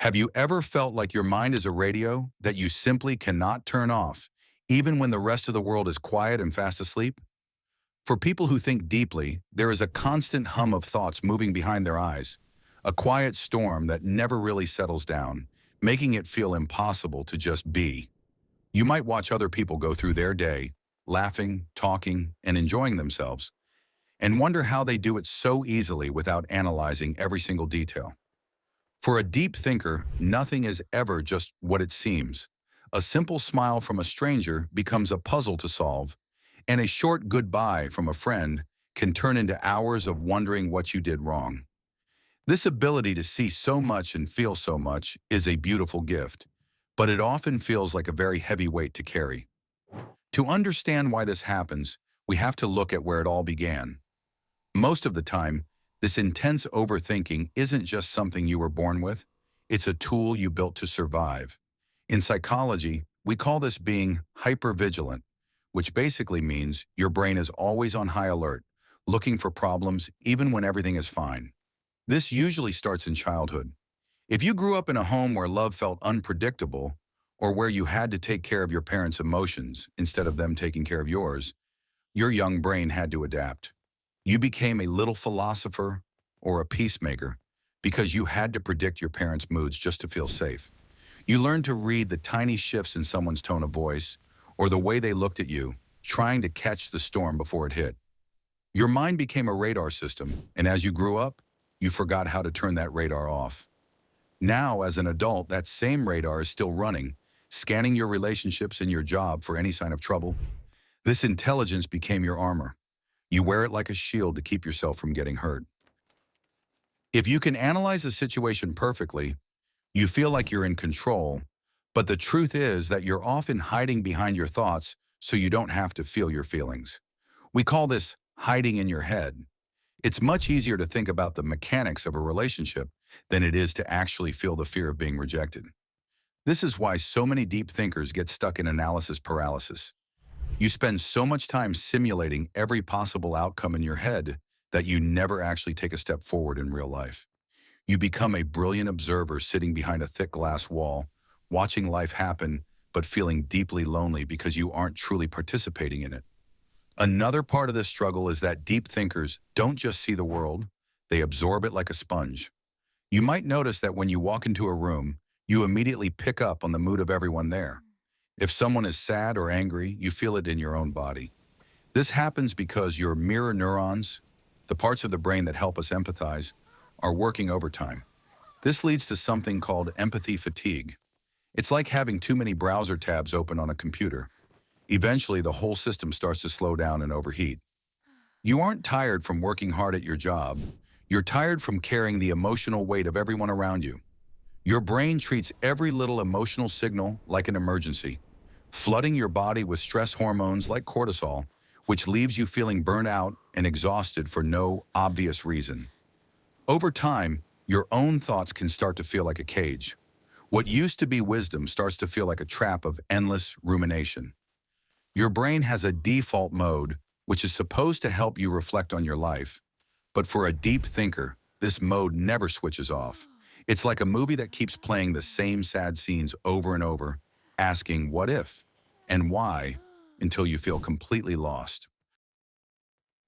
Have you ever felt like your mind is a radio that you simply cannot turn off, even when the rest of the world is quiet and fast asleep? For people who think deeply, there is a constant hum of thoughts moving behind their eyes, a quiet storm that never really settles down, making it feel impossible to just be. You might watch other people go through their day, laughing, talking, and enjoying themselves, and wonder how they do it so easily without analyzing every single detail. For a deep thinker, nothing is ever just what it seems. A simple smile from a stranger becomes a puzzle to solve, and a short goodbye from a friend can turn into hours of wondering what you did wrong. This ability to see so much and feel so much is a beautiful gift, but it often feels like a very heavy weight to carry. To understand why this happens, we have to look at where it all began. Most of the time, this intense overthinking isn't just something you were born with, it's a tool you built to survive. In psychology, we call this being hypervigilant, which basically means your brain is always on high alert, looking for problems even when everything is fine. This usually starts in childhood. If you grew up in a home where love felt unpredictable, or where you had to take care of your parents' emotions instead of them taking care of yours, your young brain had to adapt. You became a little philosopher or a peacemaker because you had to predict your parents' moods just to feel safe. You learned to read the tiny shifts in someone's tone of voice or the way they looked at you, trying to catch the storm before it hit. Your mind became a radar system, and as you grew up, you forgot how to turn that radar off. Now, as an adult, that same radar is still running, scanning your relationships and your job for any sign of trouble. This intelligence became your armor. You wear it like a shield to keep yourself from getting hurt. If you can analyze a situation perfectly, you feel like you're in control, but the truth is that you're often hiding behind your thoughts so you don't have to feel your feelings. We call this hiding in your head. It's much easier to think about the mechanics of a relationship than it is to actually feel the fear of being rejected. This is why so many deep thinkers get stuck in analysis paralysis. You spend so much time simulating every possible outcome in your head that you never actually take a step forward in real life. You become a brilliant observer sitting behind a thick glass wall, watching life happen, but feeling deeply lonely because you aren't truly participating in it. Another part of this struggle is that deep thinkers don't just see the world, they absorb it like a sponge. You might notice that when you walk into a room, you immediately pick up on the mood of everyone there. If someone is sad or angry, you feel it in your own body. This happens because your mirror neurons, the parts of the brain that help us empathize, are working overtime. This leads to something called empathy fatigue. It's like having too many browser tabs open on a computer. Eventually, the whole system starts to slow down and overheat. You aren't tired from working hard at your job. You're tired from carrying the emotional weight of everyone around you. Your brain treats every little emotional signal like an emergency, flooding your body with stress hormones like cortisol, which leaves you feeling burnt out and exhausted for no obvious reason. Over time, your own thoughts can start to feel like a cage. What used to be wisdom starts to feel like a trap of endless rumination. Your brain has a default mode, which is supposed to help you reflect on your life. But for a deep thinker, this mode never switches off. It's like a movie that keeps playing the same sad scenes over and over, asking what if and why until you feel completely lost.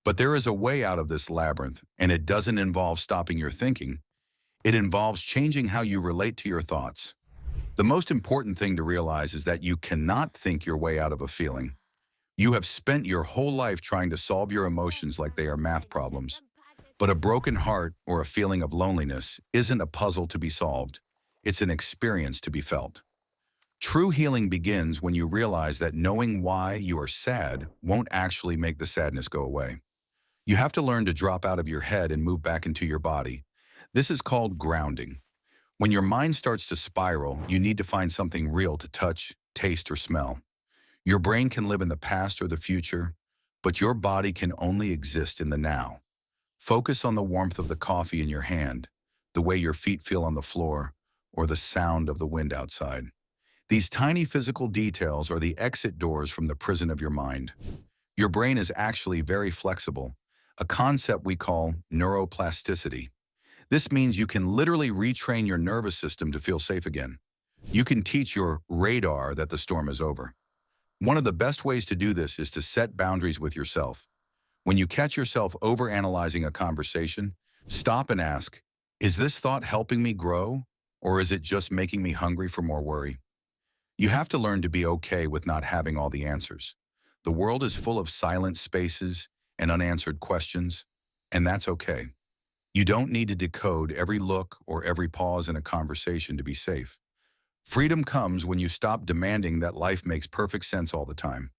But there is a way out of this labyrinth, and it doesn't involve stopping your thinking. It involves changing how you relate to your thoughts. The most important thing to realize is that you cannot think your way out of a feeling. You have spent your whole life trying to solve your emotions like they are math problems. But a broken heart or a feeling of loneliness isn't a puzzle to be solved. It's an experience to be felt. True healing begins when you realize that knowing why you are sad won't actually make the sadness go away. You have to learn to drop out of your head and move back into your body. This is called grounding. When your mind starts to spiral, you need to find something real to touch, taste, or smell. Your brain can live in the past or the future, but your body can only exist in the now. Focus on the warmth of the coffee in your hand, the way your feet feel on the floor, or the sound of the wind outside. These tiny physical details are the exit doors from the prison of your mind. Your brain is actually very flexible, a concept we call neuroplasticity. This means you can literally retrain your nervous system to feel safe again. You can teach your radar that the storm is over. One of the best ways to do this is to set boundaries with yourself. When you catch yourself overanalyzing a conversation, stop and ask, is this thought helping me grow, or is it just making me hungry for more worry? You have to learn to be okay with not having all the answers. The world is full of silent spaces and unanswered questions, and that's okay. You don't need to decode every look or every pause in a conversation to be safe. Freedom comes when you stop demanding that life makes perfect sense all the time.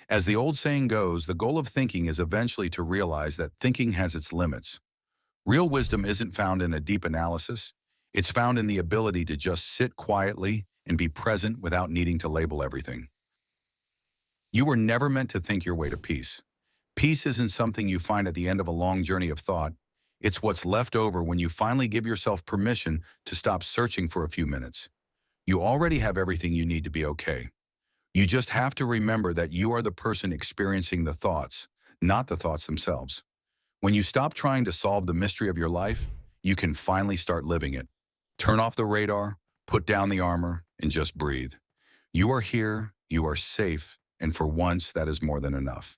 As the old saying goes, the goal of thinking is eventually to realize that thinking has its limits. Real wisdom isn't found in a deep analysis. It's found in the ability to just sit quietly and be present without needing to label everything. You were never meant to think your way to peace. Peace isn't something you find at the end of a long journey of thought. It's what's left over when you finally give yourself permission to stop searching for a few minutes. You already have everything you need to be okay. You just have to remember that you are the person experiencing the thoughts, not the thoughts themselves. When you stop trying to solve the mystery of your life, you can finally start living it. Turn off the radar, put down the armor, and just breathe. You are here, you are safe, and for once, that is more than enough.